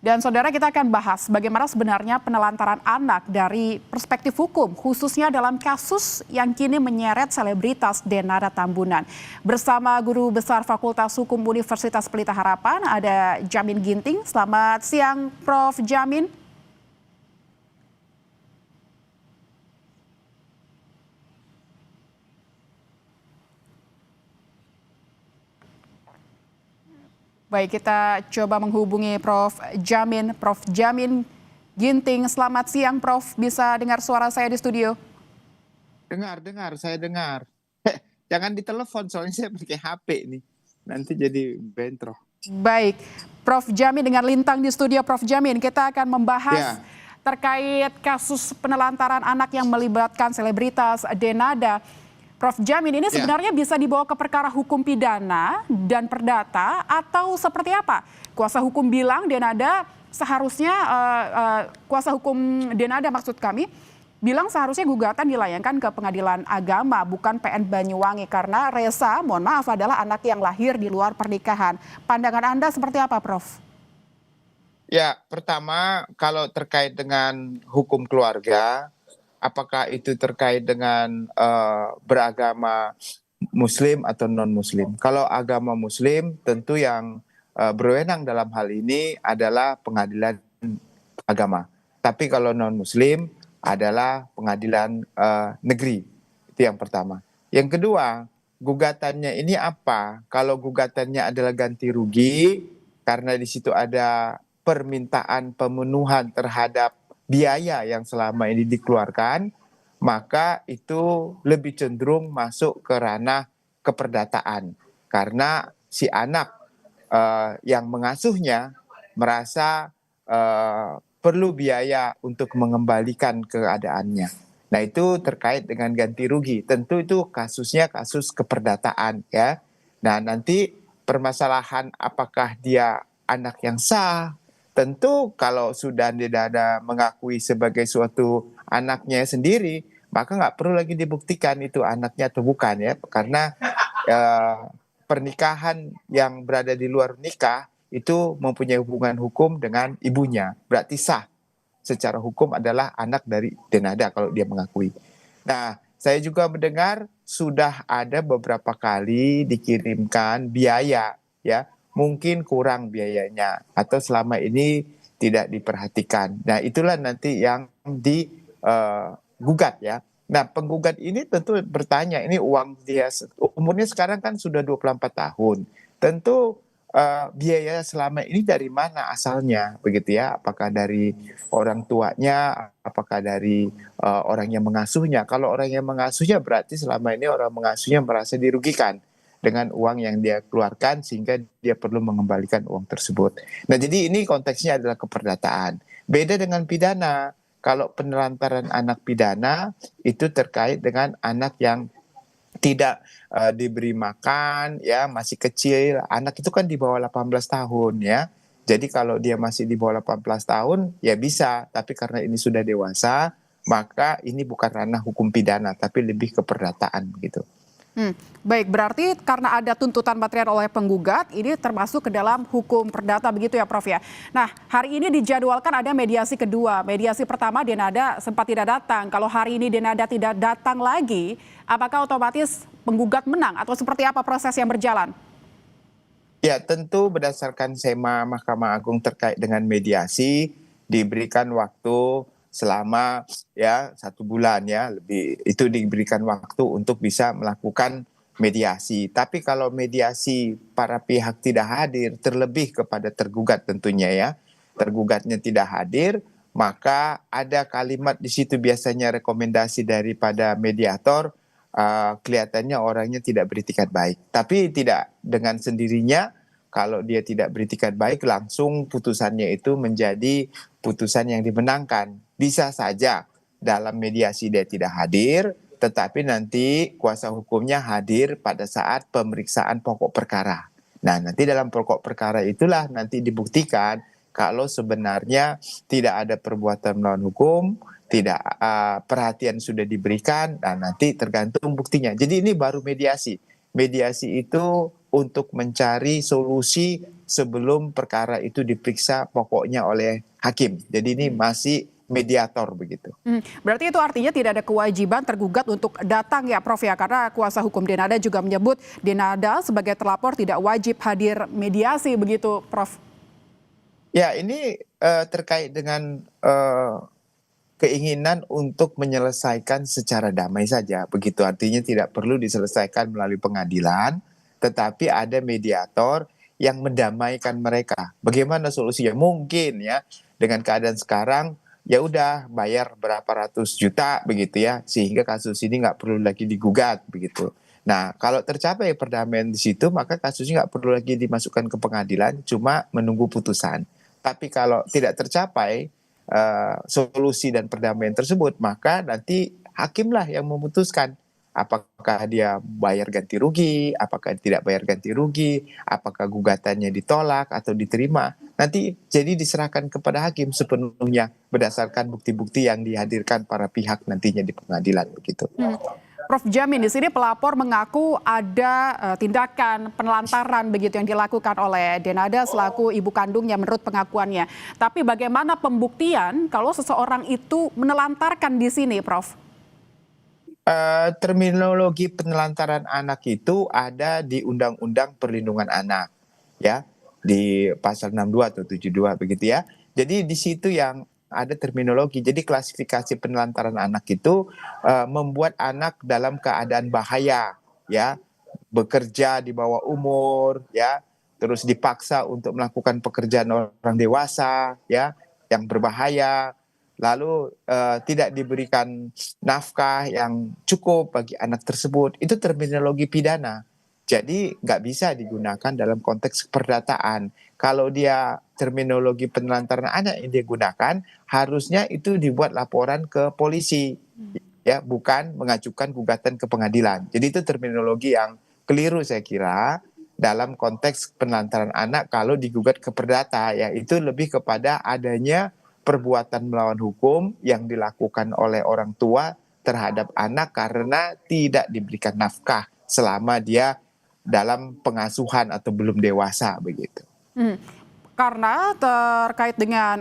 Dan saudara, kita akan bahas bagaimana sebenarnya penelantaran anak dari perspektif hukum, khususnya dalam kasus yang kini menyeret selebritas Denada Tambunan. Bersama Guru Besar Fakultas Hukum Universitas Pelita Harapan, ada Jamin Ginting. Selamat siang, Prof. Jamin. Baik, kita coba menghubungi Prof. Jamin. Prof. Jamin Ginting, selamat siang Prof. Bisa dengar suara saya di studio? Dengar, saya dengar. Jangan ditelepon, soalnya saya pakai HP nih. Nanti jadi bentrok. Baik, Prof. Jamin dengan Lintang di studio. Prof. Jamin, kita akan membahas terkait kasus penelantaran anak yang melibatkan selebritas Denada. Prof. Jamin, ini sebenarnya bisa dibawa ke perkara hukum pidana dan perdata atau seperti apa? Kuasa hukum bilang Denada seharusnya, kuasa hukum Denada maksud kami, bilang seharusnya gugatan dilayangkan ke pengadilan agama, bukan PN Banyuwangi. Karena Reza, mohon maaf, adalah anak yang lahir di luar pernikahan. Pandangan Anda seperti apa, Prof? Ya, pertama kalau terkait dengan hukum keluarga, apakah itu terkait dengan beragama Muslim atau non-Muslim? Kalau agama Muslim, tentu yang berwenang dalam hal ini adalah pengadilan agama. Tapi kalau non-Muslim adalah pengadilan negeri. Itu yang pertama. Yang kedua, gugatannya ini apa? Kalau gugatannya adalah ganti rugi, karena di situ ada permintaan pemenuhan terhadap biaya yang selama ini dikeluarkan, maka itu lebih cenderung masuk ke ranah keperdataan. Karena si anak yang mengasuhnya merasa perlu biaya untuk mengembalikan keadaannya. Nah, itu terkait dengan ganti rugi. Tentu itu kasusnya kasus keperdataan ya. Nah, nanti permasalahan apakah dia anak yang sah, tentu kalau sudah Denada mengakui sebagai suatu anaknya sendiri, maka nggak perlu lagi dibuktikan itu anaknya atau bukan ya. Karena pernikahan yang berada di luar nikah itu mempunyai hubungan hukum dengan ibunya. Berarti sah. Secara hukum adalah anak dari Denada kalau dia mengakui. Nah, saya juga mendengar sudah ada beberapa kali dikirimkan biaya, ya, mungkin kurang biayanya atau selama ini tidak diperhatikan. Nah, itulah nanti yang digugat ya. Nah, penggugat ini tentu bertanya, ini uang dia, umurnya sekarang kan sudah 24 tahun. Tentu biaya selama ini dari mana asalnya, begitu ya? Apakah dari orang tuanya, apakah dari orang yang mengasuhnya? Kalau orang yang mengasuhnya berarti selama ini orang mengasuhnya merasa dirugikan dengan uang yang dia keluarkan sehingga dia perlu mengembalikan uang tersebut. Nah, jadi ini konteksnya adalah keperdataan. Beda dengan pidana. Kalau penelantaran anak pidana itu terkait dengan anak yang tidak diberi makan, ya, masih kecil. Anak itu kan di bawah 18 tahun ya. Jadi kalau dia masih di bawah 18 tahun ya bisa, tapi karena ini sudah dewasa, maka ini bukan ranah hukum pidana tapi lebih ke perdataan gitu. Baik, berarti karena ada tuntutan material oleh penggugat, ini termasuk ke dalam hukum perdata begitu ya Prof ya. Nah, hari ini dijadwalkan ada mediasi kedua. Mediasi pertama Denada sempat tidak datang. Kalau hari ini Denada tidak datang lagi, apakah otomatis penggugat menang atau seperti apa proses yang berjalan? Ya, tentu berdasarkan SEMA Mahkamah Agung terkait dengan mediasi diberikan waktu selama ya 1 bulan ya, lebih itu diberikan waktu untuk bisa melakukan mediasi. Tapi kalau mediasi para pihak tidak hadir, terlebih kepada tergugat tentunya ya, tergugatnya tidak hadir, maka ada kalimat di situ biasanya rekomendasi daripada mediator, kelihatannya orangnya tidak beritikat baik. Tapi tidak dengan sendirinya, kalau dia tidak beritikat baik, langsung putusannya itu menjadi putusan yang dimenangkan. Bisa saja dalam mediasi dia tidak hadir, tetapi nanti kuasa hukumnya hadir pada saat pemeriksaan pokok perkara. Nah, nanti dalam pokok perkara itulah nanti dibuktikan kalau sebenarnya tidak ada perbuatan melawan hukum, tidak perhatian sudah diberikan, dan nanti tergantung buktinya. Jadi ini baru mediasi. Mediasi itu untuk mencari solusi sebelum perkara itu diperiksa pokoknya oleh hakim. Jadi ini masih mediator begitu. Berarti itu artinya tidak ada kewajiban tergugat untuk datang ya Prof ya, karena kuasa hukum Denada juga menyebut Denada sebagai terlapor tidak wajib hadir mediasi begitu Prof. Ya, ini terkait dengan keinginan untuk menyelesaikan secara damai saja. Begitu artinya tidak perlu diselesaikan melalui pengadilan, tetapi ada mediator yang mendamaikan mereka. Bagaimana solusinya? Mungkin ya dengan keadaan sekarang ya udah bayar berapa ratus juta begitu ya, sehingga kasus ini nggak perlu lagi digugat begitu. Nah, kalau tercapai perdamaian di situ, maka kasusnya nggak perlu lagi dimasukkan ke pengadilan, cuma menunggu putusan. Tapi kalau tidak tercapai solusi dan perdamaian tersebut, maka nanti hakimlah yang memutuskan apakah dia bayar ganti rugi, apakah tidak bayar ganti rugi, apakah gugatannya ditolak atau diterima. Nanti jadi diserahkan kepada hakim sepenuhnya berdasarkan bukti-bukti yang dihadirkan para pihak nantinya di pengadilan begitu. Prof Jamin, di sini pelapor mengaku ada tindakan penelantaran begitu yang dilakukan oleh Denada selaku ibu kandungnya menurut pengakuannya. Tapi bagaimana pembuktian kalau seseorang itu menelantarkan di sini, Prof? Terminologi penelantaran anak itu ada di Undang-Undang Perlindungan Anak, ya, di pasal 62 atau 72 begitu ya. Jadi di situ yang ada terminologi. Jadi klasifikasi penelantaran anak itu membuat anak dalam keadaan bahaya, ya, bekerja di bawah umur, ya, terus dipaksa untuk melakukan pekerjaan orang dewasa, ya, yang berbahaya, lalu tidak diberikan nafkah yang cukup bagi anak tersebut. Itu terminologi pidana. Jadi nggak bisa digunakan dalam konteks perdataan. Kalau dia terminologi penelantaran anak yang dia gunakan, harusnya itu dibuat laporan ke polisi, ya, bukan mengajukan gugatan ke pengadilan. Jadi itu terminologi yang keliru saya kira dalam konteks penelantaran anak kalau digugat ke perdata, ya itu lebih kepada adanya perbuatan melawan hukum yang dilakukan oleh orang tua terhadap anak karena tidak diberikan nafkah selama dia dalam pengasuhan atau belum dewasa begitu. Karena terkait dengan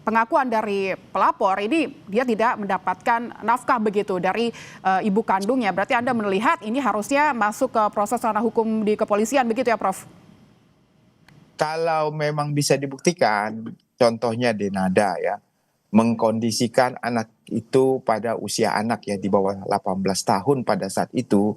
pengakuan dari pelapor ini dia tidak mendapatkan nafkah begitu dari ibu kandungnya. Berarti Anda melihat ini harusnya masuk ke proses ranah hukum di kepolisian begitu ya Prof? Kalau memang bisa dibuktikan, contohnya Denada ya, mengkondisikan anak itu pada usia anak ya di bawah 18 tahun pada saat itu,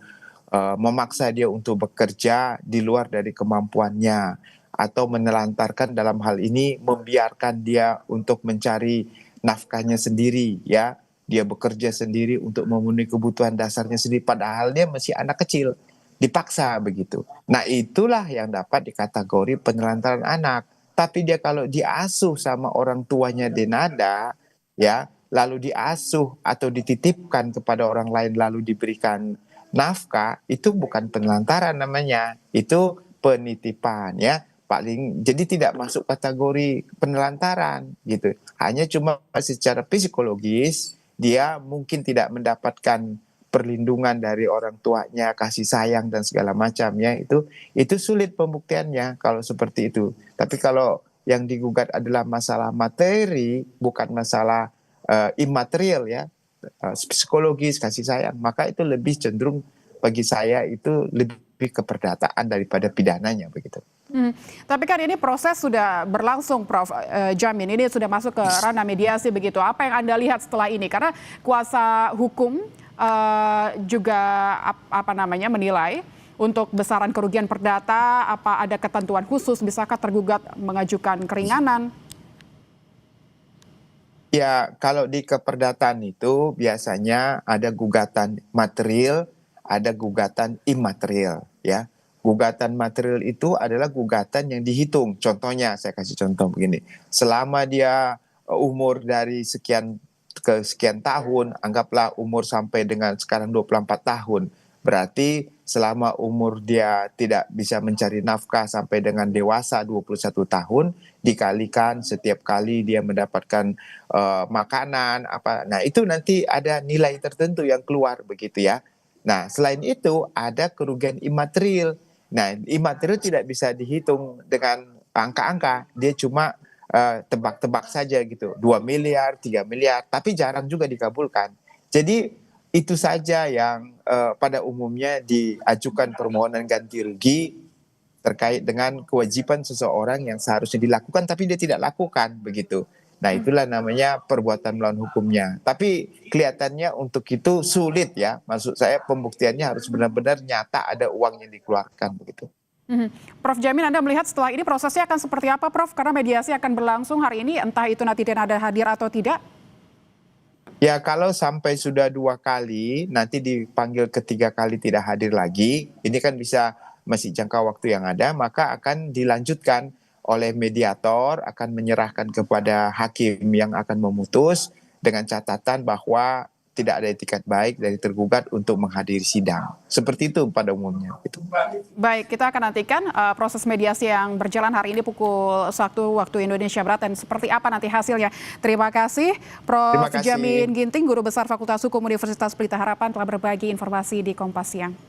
memaksa dia untuk bekerja di luar dari kemampuannya, atau menelantarkan dalam hal ini membiarkan dia untuk mencari nafkahnya sendiri, ya, dia bekerja sendiri untuk memenuhi kebutuhan dasarnya sendiri padahal dia masih anak kecil, dipaksa begitu. Nah, itulah yang dapat dikategori penelantaran anak. Tapi dia kalau diasuh sama orang tuanya Denada, ya, lalu diasuh atau dititipkan kepada orang lain lalu diberikan nafkah, itu bukan penelantaran namanya, itu penitipan, ya. Paling jadi tidak masuk kategori penelantaran gitu. Hanya cuma secara psikologis dia mungkin tidak mendapatkan perlindungan dari orang tuanya, kasih sayang dan segala macam ya, itu sulit pembuktiannya kalau seperti itu. Tapi kalau yang digugat adalah masalah materi, bukan masalah imaterial ya, psikologis, kasih sayang, maka itu lebih cenderung bagi saya itu lebih ke perdataan daripada pidananya begitu. Tapi kan ini proses sudah berlangsung, Prof. Jamin. Ini sudah masuk ke ranah mediasi begitu. Apa yang Anda lihat setelah ini? Karena kuasa hukum juga apa namanya menilai untuk besaran kerugian perdata, apa ada ketentuan khusus, bisakah tergugat mengajukan keringanan? Ya, kalau di keperdataan itu biasanya ada gugatan material, ada gugatan imaterial, ya. Gugatan material itu adalah gugatan yang dihitung. Contohnya, saya kasih contoh begini. Selama dia umur dari sekian ke sekian tahun, anggaplah umur sampai dengan sekarang 24 tahun. Berarti selama umur dia tidak bisa mencari nafkah sampai dengan dewasa 21 tahun, dikalikan setiap kali dia mendapatkan makanan, apa. Nah, itu nanti ada nilai tertentu yang keluar begitu ya. Nah, selain itu ada kerugian imaterial. Nah, imaterial tidak bisa dihitung dengan angka-angka, dia cuma tebak-tebak saja gitu, 2 miliar, 3 miliar, tapi jarang juga dikabulkan. Jadi itu saja yang pada umumnya diajukan permohonan ganti rugi terkait dengan kewajiban seseorang yang seharusnya dilakukan tapi dia tidak lakukan begitu. Nah, itulah namanya perbuatan melawan hukumnya. Tapi kelihatannya untuk itu sulit ya. Maksud saya pembuktiannya harus benar-benar nyata ada uang yang dikeluarkan begitu. Prof Jamin, Anda melihat setelah ini prosesnya akan seperti apa, Prof? Karena mediasi akan berlangsung hari ini, entah itu nanti Denada hadir atau tidak. Ya, kalau sampai sudah 2 kali, nanti dipanggil ketiga kali tidak hadir lagi, ini kan bisa masih jangka waktu yang ada, maka akan dilanjutkan oleh mediator, akan menyerahkan kepada hakim yang akan memutus dengan catatan bahwa tidak ada etikat baik dari tergugat untuk menghadiri sidang. Seperti itu pada umumnya. Gitu. Baik, kita akan nantikan proses mediasi yang berjalan hari ini pukul 1 waktu Indonesia Barat dan seperti apa nanti hasilnya. Terima kasih Prof. Jamin Ginting, Guru Besar Fakultas Hukum Universitas Pelita Harapan telah berbagi informasi di Kompas Siang.